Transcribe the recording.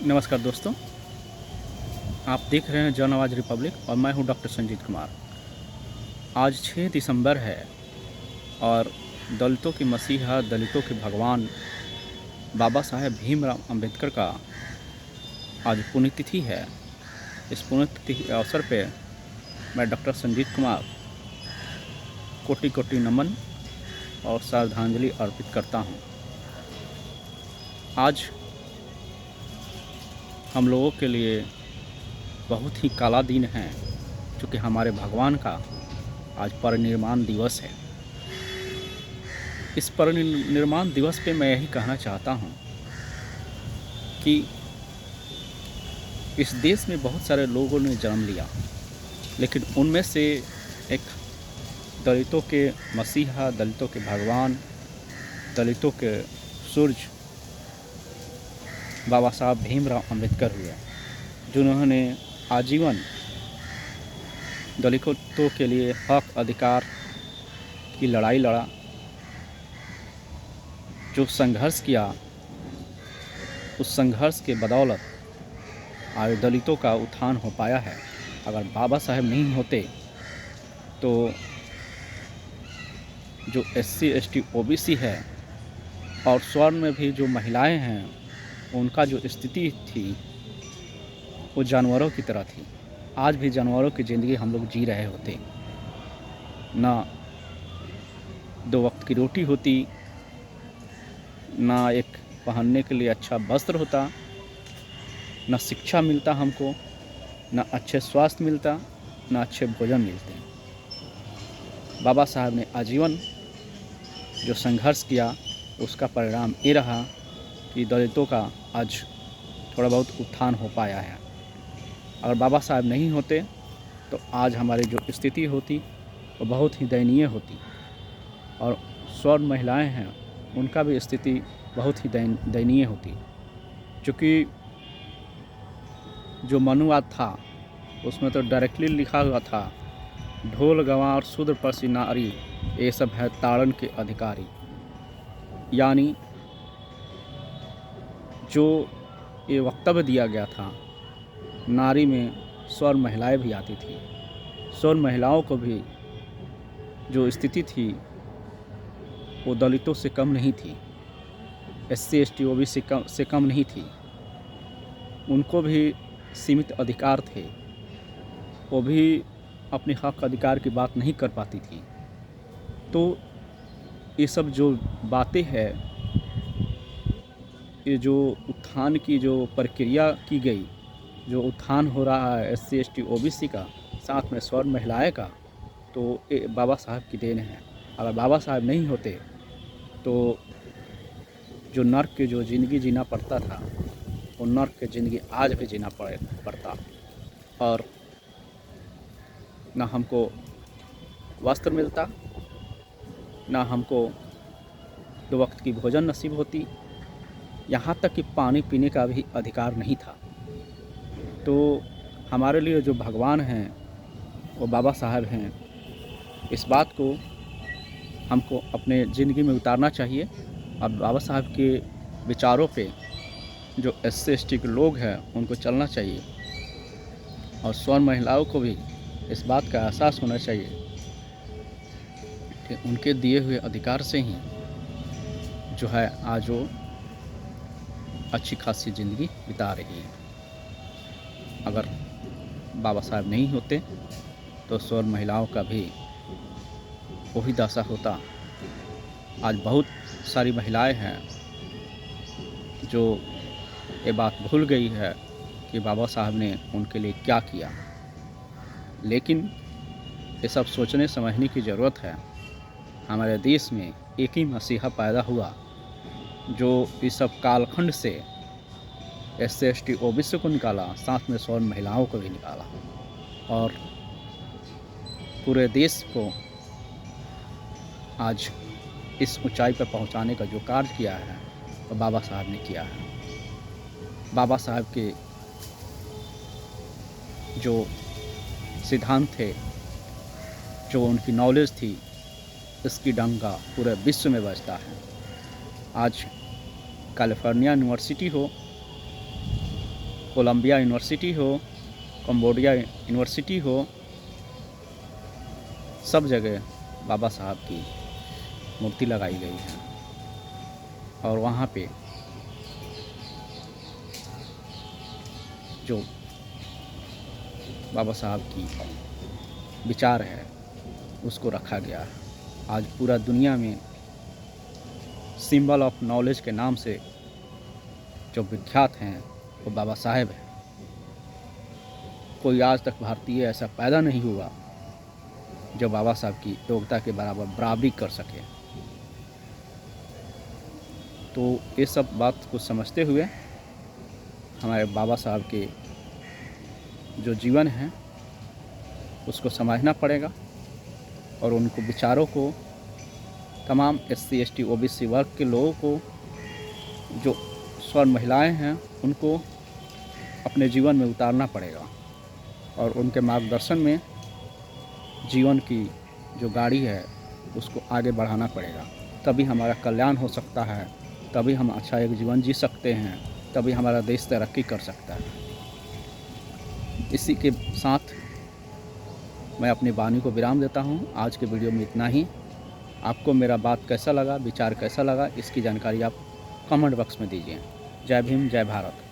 नमस्कार दोस्तों, आप देख रहे हैं जन आवाज़ रिपब्लिक और मैं हूं डॉक्टर संजीत कुमार। आज 6 दिसंबर है और दलितों के मसीहा, दलितों के भगवान बाबा साहेब भीमराव अंबेडकर का आज पुण्यतिथि है। इस पुण्यतिथि के अवसर पे मैं डॉक्टर संजीत कुमार कोटि कोटि नमन और श्रद्धांजलि अर्पित करता हूं। आज हम लोगों के लिए बहुत ही काला दिन है, क्योंकि हमारे भगवान का आज परिनिर्वाण दिवस है। इस परिनिर्वाण दिवस पे मैं यही कहना चाहता हूँ कि इस देश में बहुत सारे लोगों ने जन्म लिया, लेकिन उनमें से एक दलितों के मसीहा, दलितों के भगवान, दलितों के सूर्य बाबा साहब भीमराव अंबेडकर हुए, जिन्होंने आजीवन दलितों के लिए हक अधिकार की लड़ाई लड़ा, जो संघर्ष किया, उस संघर्ष के बदौलत आज दलितों का उत्थान हो पाया है। अगर बाबा साहेब नहीं होते तो जो SC ST OBC है और स्वर्ण में भी जो महिलाएं हैं, उनका जो स्थिति थी वो जानवरों की तरह थी। आज भी जानवरों की ज़िंदगी हम लोग जी रहे होते। ना 2 वक्त की रोटी होती, ना एक पहनने के लिए अच्छा वस्त्र होता, ना शिक्षा मिलता हमको, ना अच्छे स्वास्थ्य मिलता, ना अच्छे भोजन मिलते। बाबा साहब ने आजीवन जो संघर्ष किया, उसका परिणाम ये रहा कि दलितों का आज थोड़ा बहुत उत्थान हो पाया है। अगर बाबा साहब नहीं होते तो आज हमारी जो स्थिति होती वो बहुत ही दयनीय होती, और स्वर्ण महिलाएं हैं, उनका भी स्थिति बहुत ही दयनीय होती। क्योंकि जो मनुवाद था उसमें तो डायरेक्टली लिखा हुआ था, ढोल गंवार शूद्र परसी नारी, ये सब है ताड़न के अधिकारी। यानी जो ये वक्तव्य दिया गया था, नारी में स्वर्ण महिलाएं भी आती थी। स्वर्ण महिलाओं को भी जो स्थिति थी वो दलितों से कम नहीं थी, SC ST OBC से कम नहीं थी। उनको भी सीमित अधिकार थे, वो भी अपने हक अधिकार की बात नहीं कर पाती थी। तो ये सब जो बातें हैं, ये जो उत्थान की जो प्रक्रिया की गई, जो उत्थान हो रहा है SC ST OBC का, साथ में स्वर्ण महिलाएं का, तो ये बाबा साहब की देन है। अगर बाबा साहब नहीं होते तो जो नर्क की जो ज़िंदगी जीना पड़ता था, वो नर्क की ज़िंदगी आज भी जीना पड़ता, और ना हमको वस्त्र मिलता, ना हमको 2 वक्त की भोजन नसीब होती, यहाँ तक कि पानी पीने का भी अधिकार नहीं था। तो हमारे लिए जो भगवान हैं वो बाबा साहब हैं। इस बात को हमको अपने ज़िंदगी में उतारना चाहिए, और बाबा साहब के विचारों पे जो SC ST के लोग हैं उनको चलना चाहिए, और स्वर्ण महिलाओं को भी इस बात का एहसास होना चाहिए कि उनके दिए हुए अधिकार से ही जो है आज वो अच्छी खासी ज़िंदगी बिता रही है। अगर बाबा साहब नहीं होते तो स्वर्ण महिलाओं का भी वही दशा होता। आज बहुत सारी महिलाएं हैं जो ये बात भूल गई है कि बाबा साहब ने उनके लिए क्या किया, लेकिन ये सब सोचने समझने की ज़रूरत है। हमारे देश में एक ही मसीहा पैदा हुआ जो इस सब कालखंड से SC ST OBC को निकाला, साथ में स्वर्ण महिलाओं को भी निकाला, और पूरे देश को आज इस ऊंचाई पर पहुंचाने का जो कार्य किया है वो बाबा साहब ने किया है। बाबा साहब के जो सिद्धांत थे, जो उनकी नॉलेज थी, इसकी डंका पूरे विश्व में बजता है। आज कैलिफोर्निया यूनिवर्सिटी हो कोलंबिया यूनिवर्सिटी हो, कंबोडिया यूनिवर्सिटी हो, सब जगह बाबा साहब की मूर्ति लगाई गई है। और वहाँ पे जो बाबा साहब की विचार है उसको रखा गया है। आज पूरा दुनिया में सिंबल ऑफ नॉलेज के नाम से जो विख्यात हैं वो बाबा साहेब हैं। कोई आज तक भारतीय ऐसा पैदा नहीं हुआ जो बाबा साहब की योग्यता के बराबर बराबरी कर सके। तो ये सब बात को समझते हुए हमारे बाबा साहब के जो जीवन है उसको समझना पड़ेगा और उनको विचारों को तमाम SC ST OBC वर्ग के लोगों को, जो स्वर्ण महिलाएं हैं, उनको अपने जीवन में उतारना पड़ेगा और उनके मार्गदर्शन में जीवन की जो गाड़ी है उसको आगे बढ़ाना पड़ेगा। तभी हमारा कल्याण हो सकता है, तभी हम अच्छा एक जीवन जी सकते हैं, तभी हमारा देश तरक्की कर सकता है। इसी के साथ मैं अपनी वाणी को विराम देता हूँ। आज के वीडियो में इतना ही। आपको मेरा बात कैसा लगा, विचार कैसा लगा, इसकी जानकारी आप कमेंट बॉक्स में दीजिए। जय भीम, जय भारत।